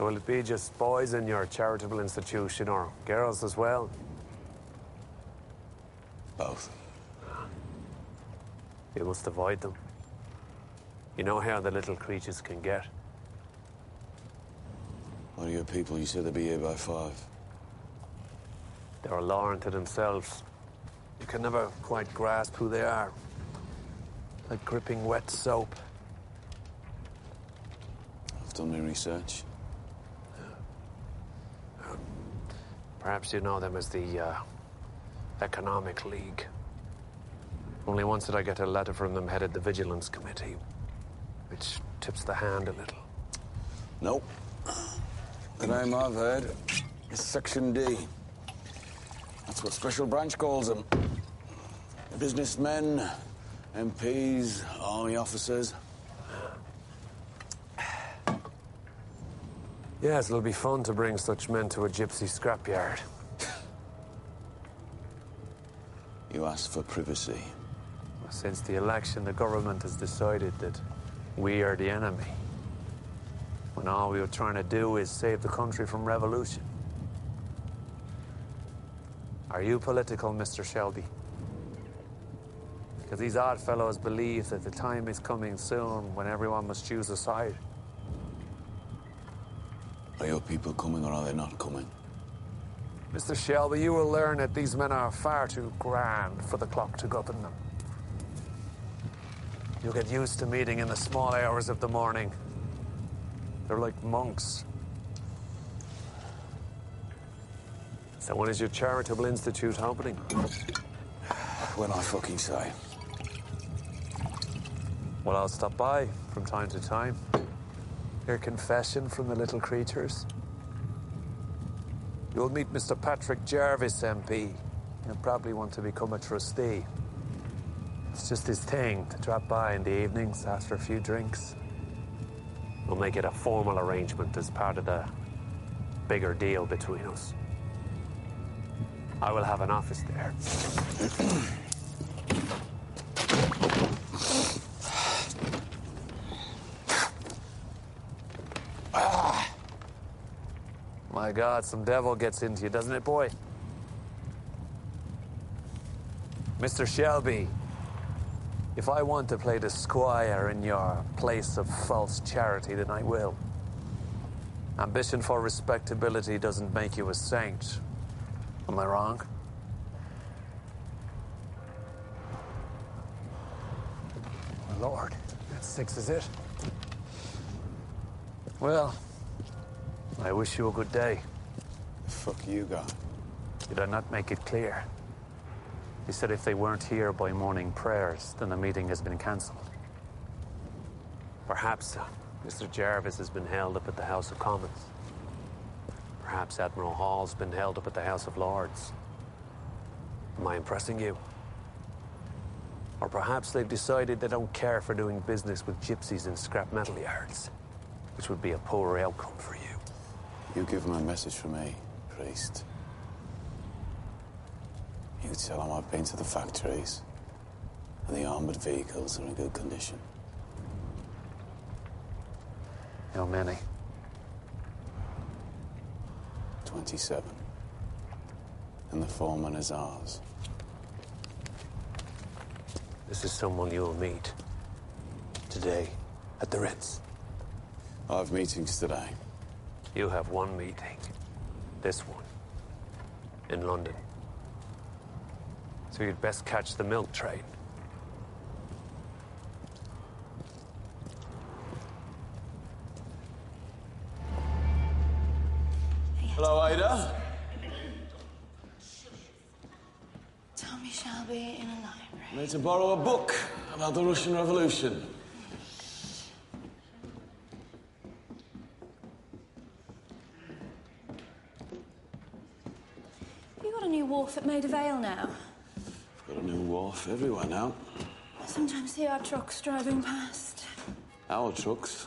So will it be just boys in your charitable institution, or girls as well? Both. You must avoid them. You know how the little creatures can get. What are your people? You said they'd be here by 5. They're a law unto themselves. You can never quite grasp who they are. Like gripping wet soap. I've done my research. Perhaps you know them as the Economic League. Only once did I get a letter from them headed the Vigilance Committee, which tips the hand a little. Nope. The name I've heard is Section D. That's what Special Branch calls them. Businessmen, MPs, army officers. Yes, it'll be fun to bring such men to a gypsy scrapyard. You asked for privacy. Since the election, the government has decided that we are the enemy, when all we were trying to do is save the country from revolution. Are you political, Mr. Shelby? Because these odd fellows believe that the time is coming soon when everyone must choose a side. Are your people coming or are they not coming? Mr. Shelby, you will learn that these men are far too grand for the clock to govern them. You'll get used to meeting in the small hours of the morning. They're like monks. So when is your charitable institute opening? When I fucking say. Well, I'll stop by from time to time. Hear confession from the little creatures. You'll meet Mr. Patrick Jarvis, MP. He'll probably want to become a trustee. It's just his thing to drop by in the evenings after a few drinks. We'll make it a formal arrangement as part of the bigger deal between us. I will have an office there. My God, some devil gets into you, doesn't it, boy? Mr. Shelby, if I want to play the squire in your place of false charity, then I will. Ambition for respectability doesn't make you a saint. Am I wrong? My Lord, that's 6, is it? Well, I wish you a good day. The fuck you got? Did I not make it clear? He said if they weren't here by morning prayers, then the meeting has been cancelled. Perhaps Mr. Jarvis has been held up at the House of Commons. Perhaps Admiral Hall's been held up at the House of Lords. Am I impressing you? Or perhaps they've decided they don't care for doing business with gypsies in scrap metal yards, which would be a poor outcome for you. You give them a message from me, priest. You tell them I've been to the factories and the armoured vehicles are in good condition. How many? 27. And the foreman is ours. This is someone you'll meet today at the Ritz. I have meetings today. You have one meeting. This one. In London. So you'd best catch the milk train. Hello, Ada. Tommy Shelby in a library. I need to borrow a book about the Russian Revolution. You got a new wharf at Maida Vale now? Got a new wharf everywhere now. I sometimes see our trucks driving past. Our trucks.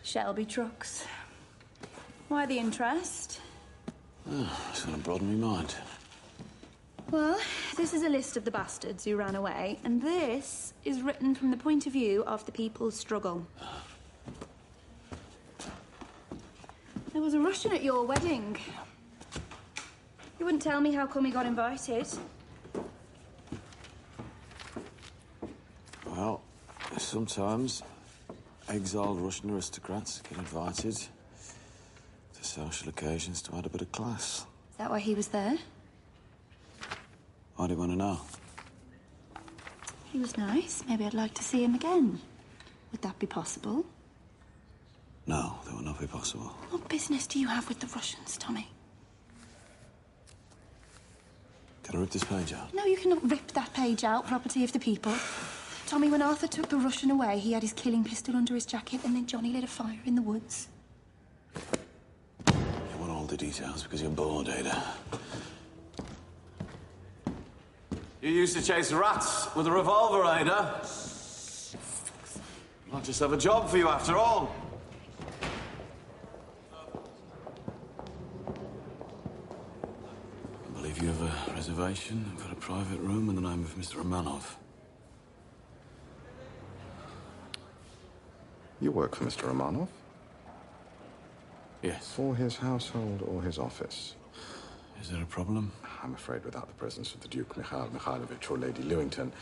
Shelby trucks. Why the interest? Oh, it's going to broaden my mind. Well, this is a list of the bastards who ran away, and this is written from the point of view of the people's struggle. was a Russian at your wedding. You wouldn't tell me how come he got invited. Well, sometimes exiled Russian aristocrats get invited to social occasions to add a bit of class. Is that why he was there? Why do you want to know? He was nice. Maybe I'd like to see him again. Would that be possible? No, that would not be possible. What business do you have with the Russians, Tommy? Can I rip this page out? No, you cannot rip that page out, property of the people. Tommy, when Arthur took the Russian away, he had his killing pistol under his jacket, and then Johnny lit a fire in the woods. You want all the details because you're bored, Ada. You used to chase rats with a revolver, Ada. I'll just have a job for you after all. I believe you have a reservation for a private room in the name of Mr Romanov. You work for Mr Romanov? Yes. For his household or his office? Is there a problem? I'm afraid without the presence of the Duke Mikhail Mikhailovich or Lady Lewington,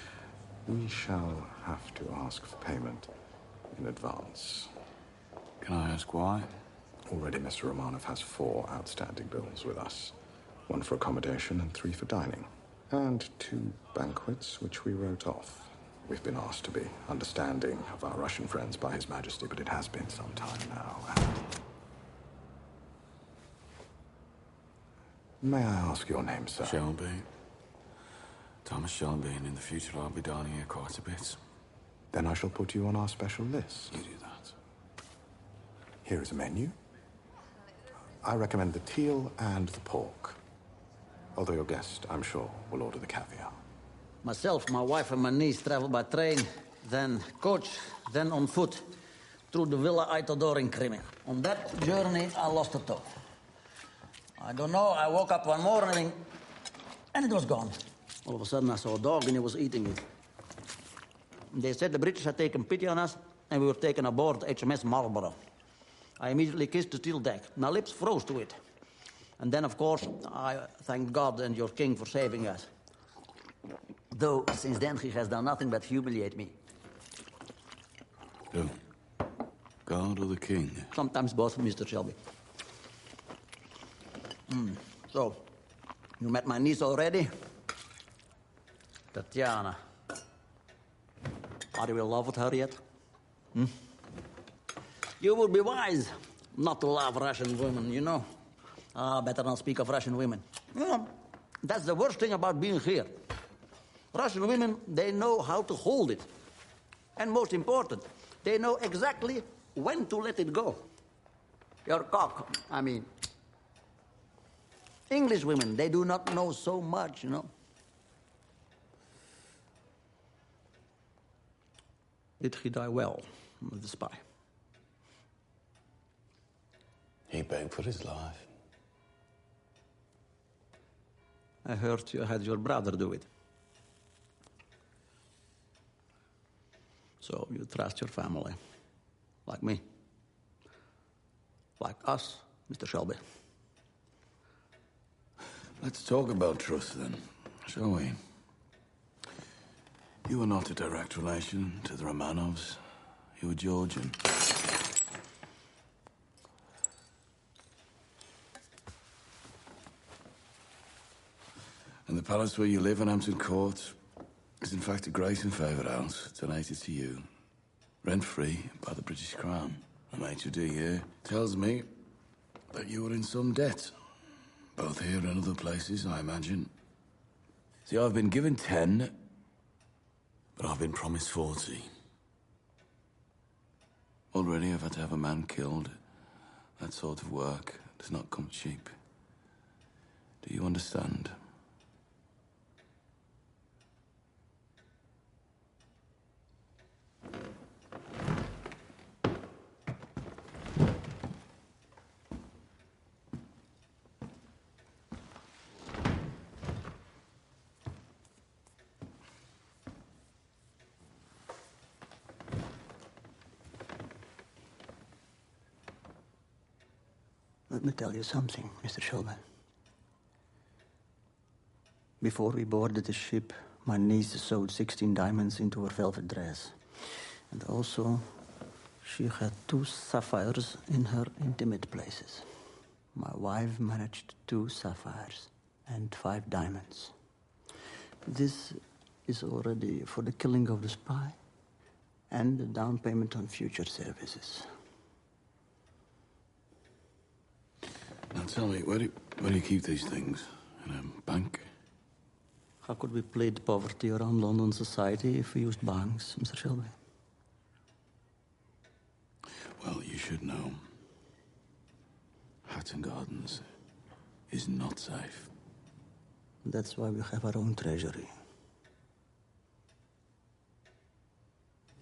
we shall have to ask for payment in advance. Can I ask why? Already Mr Romanov has 4 outstanding bills with us. 1 for accommodation and 3 for dining. And 2 banquets which we wrote off. We've been asked to be understanding of our Russian friends by His Majesty, but it has been some time now, and... May I ask your name, sir? Shelby. Thomas Shelby, and in the future I'll be dining here quite a bit. Then I shall put you on our special list. You do that. Here is a menu. I recommend the teal and the pork. Although your guest, I'm sure, will order the caviar. Myself, my wife, and my niece travel by train, then coach, then on foot, through the Villa Eitodor in Crimea. On that journey, I lost a toe. I don't know, I woke up one morning, and it was gone. All of a sudden, I saw a dog, and he was eating it. They said the British had taken pity on us, and we were taken aboard HMS Marlborough. I immediately kissed the steel deck. My lips froze to it. And then, of course, I thanked God and your king for saving us. Though, since then, he has done nothing but humiliate me. Who? God or the king? Sometimes both, Mr. Shelby. So, you met my niece already? Tatiana. Are you in love with her yet? You would be wise not to love Russian women, you know. Better not speak of Russian women. You know, that's the worst thing about being here. Russian women, they know how to hold it. And most important, they know exactly when to let it go. Your cock, I mean. English women, they do not know so much, you know. Did he die well, the spy? He begged for his life. I heard you had your brother do it. So you trust your family, like me. Like us, Mr. Shelby. Let's talk about trust then, shall we? You are not a direct relation to the Romanovs. You were Georgian. And the palace where you live in Hampton Court is in fact a great and favoured house donated to you, rent-free by the British Crown. The maitre d' here tells me that you are in some debt, both here and other places, I imagine. See, I've been given 10, but I've been promised 40. Already I've had to have a man killed. That sort of work does not come cheap. Do you understand? Let me tell you something, Mr. Shelby. Before we boarded the ship, my niece sewed 16 diamonds into her velvet dress. And also, she had 2 sapphires in her intimate places. My wife managed 2 sapphires and 5 diamonds. This is already for the killing of the spy and the down payment on future services. Now tell me, where do you keep these things? In a bank? How could we plead poverty around London society if we used banks, Mr. Shelby? Well, you should know. Hatton Gardens is not safe. That's why we have our own treasury.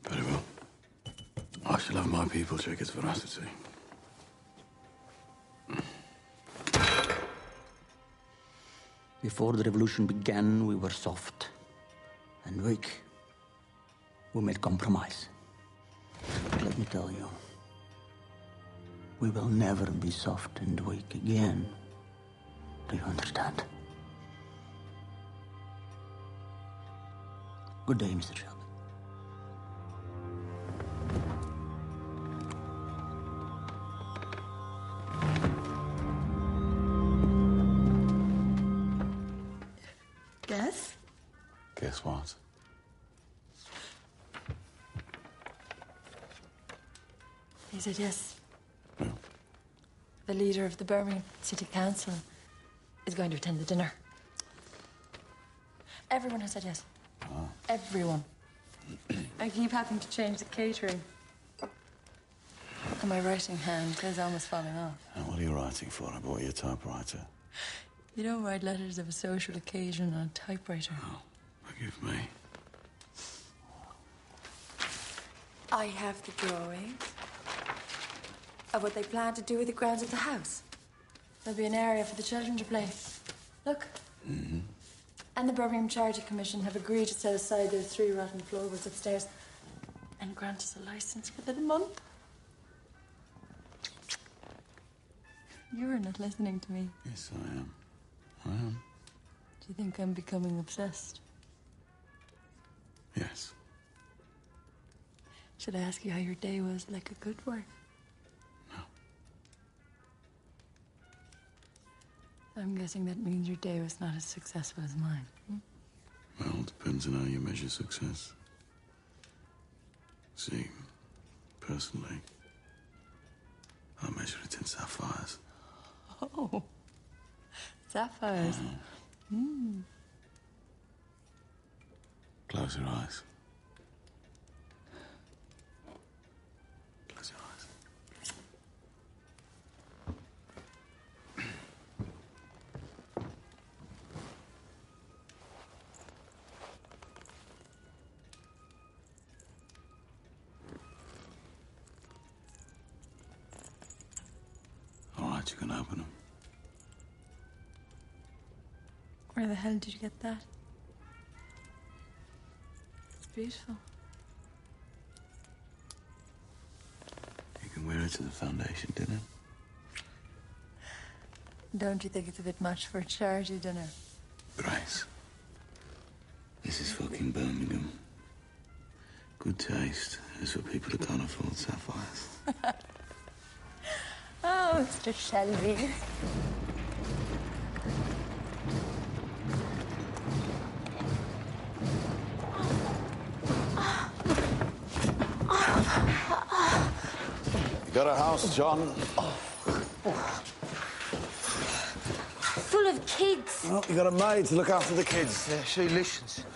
Very well. I shall have my people check its veracity. Before the revolution began, we were soft and weak. We made compromise. But let me tell you, we will never be soft and weak again. Do you understand? Good day, Mr. Shelby. Guess? Guess what? He said yes. No. The leader of the Birmingham City Council is going to attend the dinner. Everyone has said yes. Ah. Everyone. I keep having to change the catering. And my writing hand is almost falling off. And what are you writing for? I bought you a typewriter. You don't write letters of a social occasion on a typewriter. Oh, forgive me. I have the drawing of what they plan to do with the grounds of the house. There'll be an area for the children to play. Look. Mm-hmm. And the Birmingham Charity Commission have agreed to set aside those 3 rotten floorboards upstairs and grant us a license within a month. You're not listening to me. Yes, I am. I am. Do you think I'm becoming obsessed? Yes. Should I ask you how your day was, like a good wife? No. I'm guessing that means your day was not as successful as mine. Well, it depends on how you measure success. See, personally, I measure it in sapphires. Oh, sapphires. Close your eyes. Close your eyes. All right, you can open them. Where the hell did you get that? It's beautiful. You can wear it to the foundation dinner. Don't you think it's a bit much for a charity dinner? Grace, this is fucking Birmingham. Good taste is for people who can't afford sapphires. Oh, Mr. Shelby. You got a house, John? Full of kids. Well, you got a maid to look after the kids. Yeah, she listens.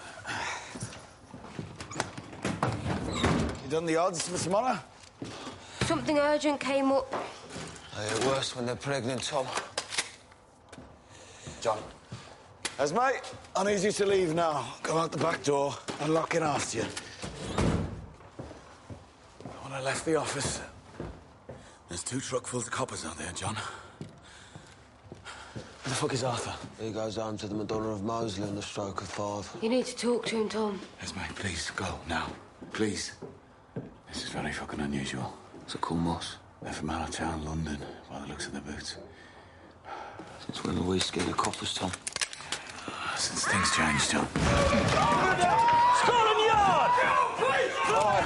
You done the odds, Miss Mona? Something urgent came up. They get worse when they're pregnant, Tom. John. Esme, I need you to leave now. Go out the back door and lock it after you. When I left the office, there's 2 truckfuls of coppers out there, John. Where the fuck is Arthur? He goes home to the Madonna of Mosley on the stroke of 5. You need to talk to him, Tom. Esme, please, go, now. Please. This is very fucking unusual. It's a cool moss. They're from out of town, London, by the looks of their boots. Since when are we scared of coppers, Tom? Since things changed, John. Scotland Yard! John!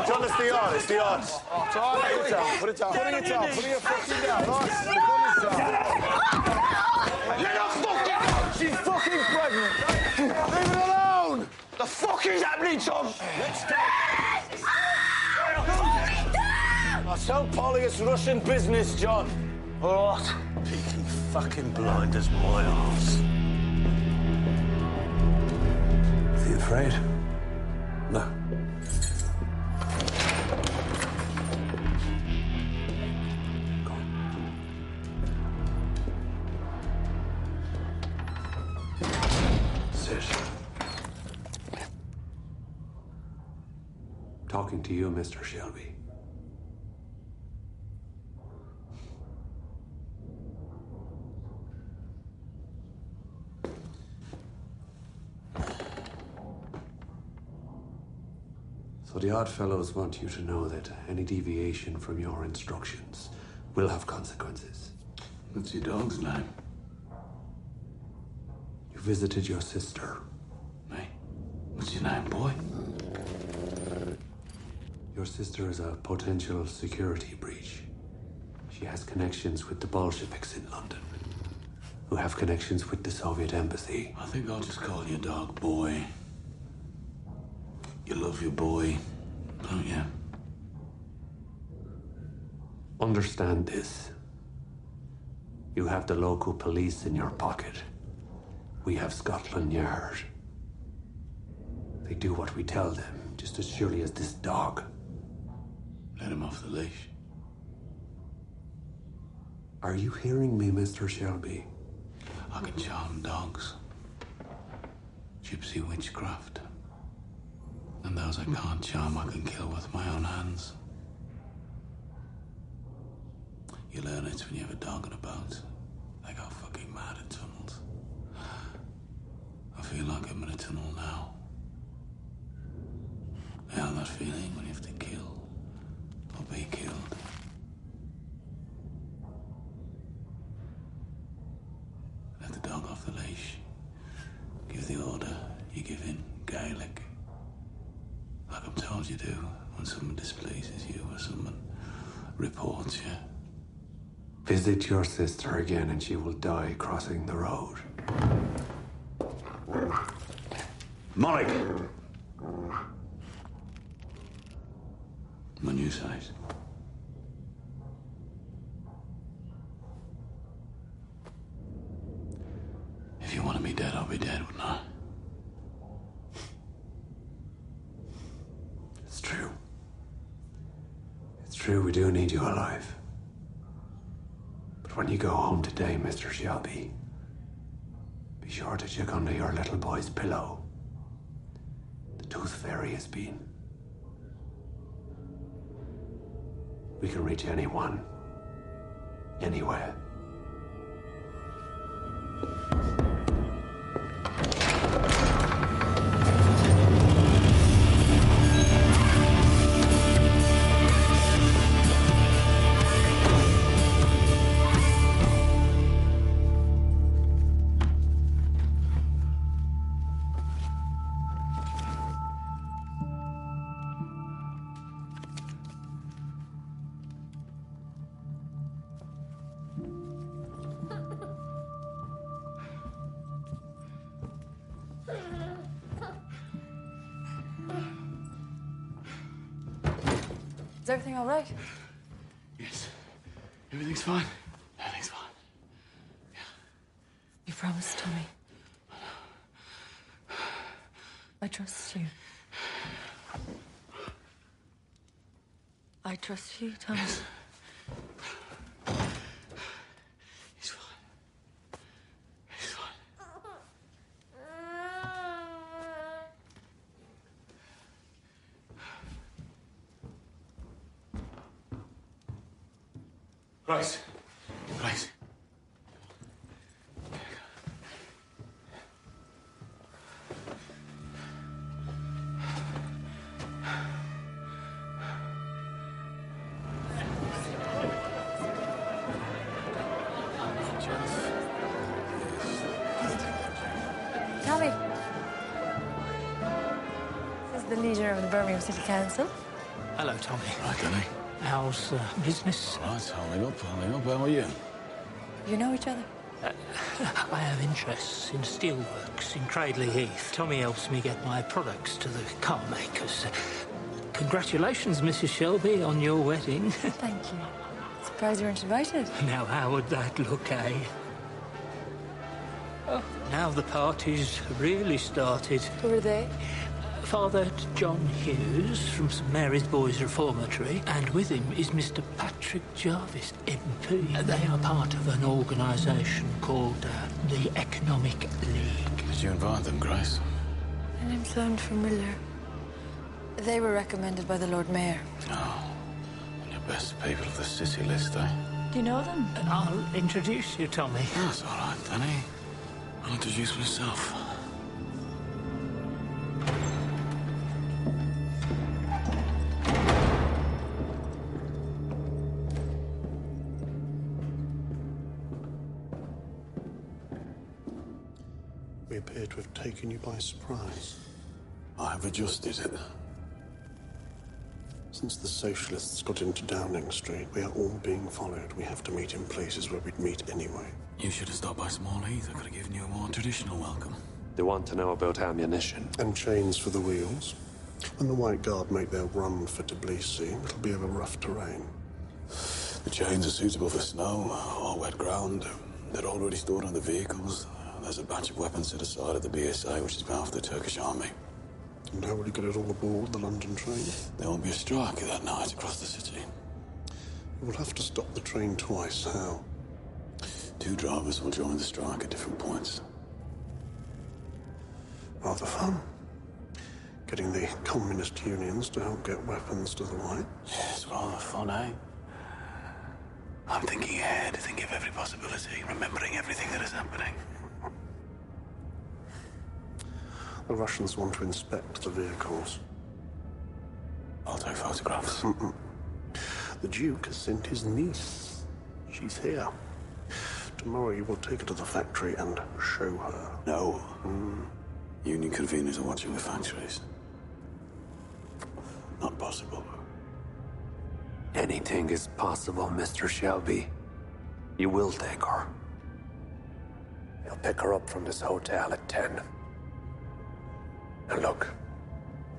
John, it's the yard, it's the yard. Oh, it's all right, put it down, put it down. Put your fucking down, right? The gun is down. Let her fucking go! She's fucking pregnant. Leave it alone! The fuck is happening, Tom? Let's go. I tell Polly it's Russian business, John. What? Peaky fucking Blinders, my arse. Are you afraid? No. Sit. Talking to you, Mr. Shelby. So the Oddfellows want you to know that any deviation from your instructions will have consequences. What's your dog's name? You visited your sister. Me? What's your name, boy? Your sister is a potential security breach. She has connections with the Bolsheviks in London, who have connections with the Soviet embassy. I think I'll just call your dog Boy. You love your boy, don't you? Understand this. You have the local police in your pocket. We have Scotland Yard. They do what we tell them, just as surely as this dog. Let him off the leash. Are you hearing me, Mr. Shelby? I can charm dogs. Gypsy witchcraft. And those I can't charm, I can kill with my own hands. You learn it when you have a dog and a boat. They go fucking mad in tunnels. I feel like I'm in a tunnel now. You know that feeling when you have to kill or be killed? Let the dog off the leash. Give the order. You give in Gaelic. Like I'm told you do when someone displeases you or someone reports you. Visit your sister again and she will die crossing the road. Mike! When you say it. If you wanted me dead, I'll be dead, wouldn't I? It's true. It's true, we do need you alive. But when you go home today, Mr. Shelby, be sure to check under your little boy's pillow. The tooth fairy has been. We can reach anyone, anywhere. Is everything all right? Yes. Everything's fine. Everything's fine. You promised, Tommy. I trust you. I trust you, Tommy. Yes. He's fine. He's fine. Right. Right. the Birmingham City Council. Hello, Tommy. Right, Danny. How's business? Right, holding up. How are you? You know each other? I have interests in steelworks in Cradley Heath. Tommy helps me get my products to the car makers. Congratulations, Mrs. Shelby, on your wedding. Thank you. Surprised you weren't invited. Now, how would that look, eh? Oh, now the party's really started. Who are they? Father John Hughes from St Mary's Boys Reformatory, and with him is Mr Patrick Jarvis, MP. They are part of an organisation called the Economic League. Did you invite them, Grace? Their name sounds familiar. They were recommended by the Lord Mayor. Oh, on your best people of the city list, eh? Do you know them? I'll introduce you, Tommy. That's all right, Danny. I'll introduce myself. We appear to have taken you by surprise. I have adjusted it. Since the socialists got into Downing Street, we are all being followed. We have to meet in places where we'd meet anyway. You should have stopped by Small Heath. I could have given you a more traditional welcome. They want to know about ammunition. And chains for the wheels. When the White Guard make their run for Tbilisi, it'll be over rough terrain. The chains are suitable for snow or wet ground. They're already stored on the vehicles. There's a batch of weapons set aside at the BSA, which is bound for the Turkish army. And how will you get it all aboard the London train? There won't be a strike that night across the city. We'll have to stop the train twice. How? 2 drivers will join the strike at different points. Rather fun. Getting the communist unions to help get weapons to the White. It's rather fun, eh? I'm thinking ahead, thinking of every possibility, remembering everything that is happening. The Russians want to inspect the vehicles. I'll take photographs. The Duke has sent his niece. She's here. Tomorrow you will take her to the factory and show her. No. Union conveners are watching the factories. Not possible. Anything is possible, Mr. Shelby. You will take her. You'll pick her up from this hotel at 10. And look,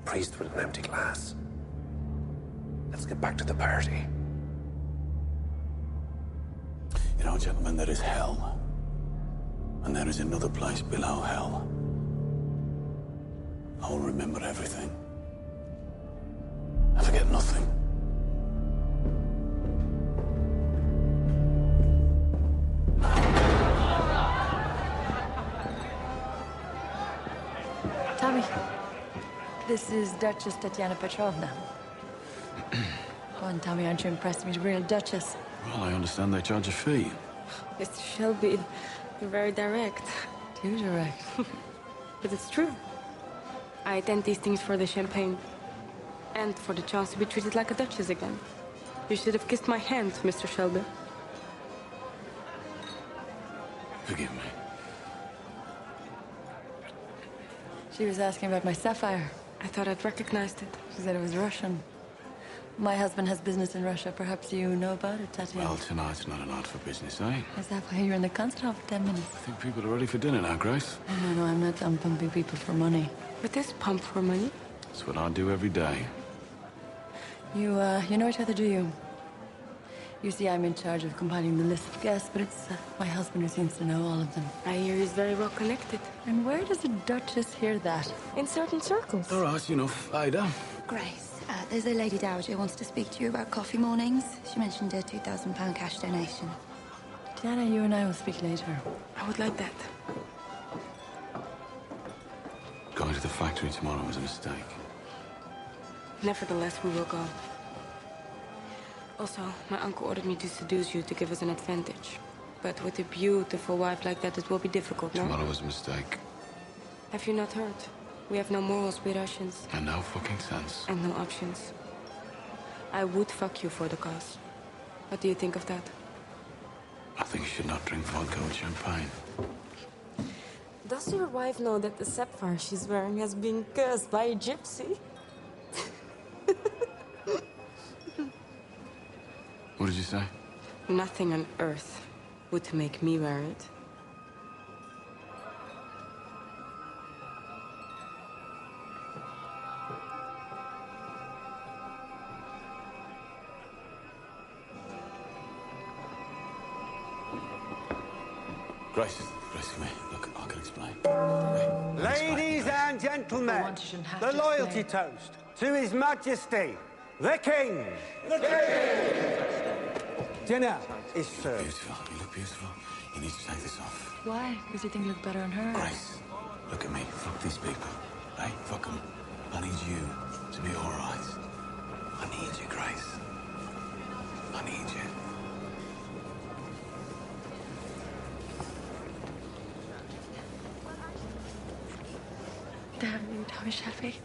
priest with an empty glass. Let's get back to the party. You know, gentlemen, there is hell. And there is another place below hell. I will remember everything. I forget nothing. Tommy, this is Duchess Tatiana Petrovna. Go on, Tommy, aren't you impressed to meet a real Duchess? Well, I understand they charge a fee. Mr. Shelby, you're very direct. Too direct. But it's true. I attend these things for the champagne. And for the chance to be treated like a duchess again. You should have kissed my hand, Mr. Shelby. Forgive me. She was asking about my sapphire. I thought I'd recognized it. She said it was Russian. My husband has business in Russia. Perhaps you know about it, Tatiana. Well, tonight's not a night for business, eh? Is that why you're in the concert hall for 10 minutes? I think people are ready for dinner now, Grace. Oh, no, I'm not done pumping people for money. But this pump for money? That's what I do every day. You know each other, do you? You see, I'm in charge of compiling the list of guests, but it's my husband who seems to know all of them. I hear he's very well connected. And where does a duchess hear that? In certain circles. All right, enough. Ada. Grace, there's a lady dowager who wants to speak to you about coffee mornings. She mentioned a £2,000 cash donation. Diana, you and I will speak later. I would like that. Going to the factory tomorrow was a mistake. Nevertheless, we will go. Also, my uncle ordered me to seduce you to give us an advantage. But with a beautiful wife like that, it will be difficult, no? Tomorrow was a mistake. Have you not heard? We have no morals, we Russians. And no fucking sense. And no options. I would fuck you for the cause. What do you think of that? I think you should not drink vodka with champagne. Does your wife know that the sapphire she's wearing has been cursed by a gypsy? did you say? Nothing on earth would make me wear it. Grace, come here. Look, I can explain. Ladies and gentlemen, the loyalty toast to His Majesty, the King. The King! Dinner is served. Beautiful. You look beautiful. You need to take this off. Why? Because you think you look better on her? Grace, look at me. Fuck these people. Hey, fuck them. I need you to be all right. I need you, Grace. I need you. Damn you, Tommy Shelby.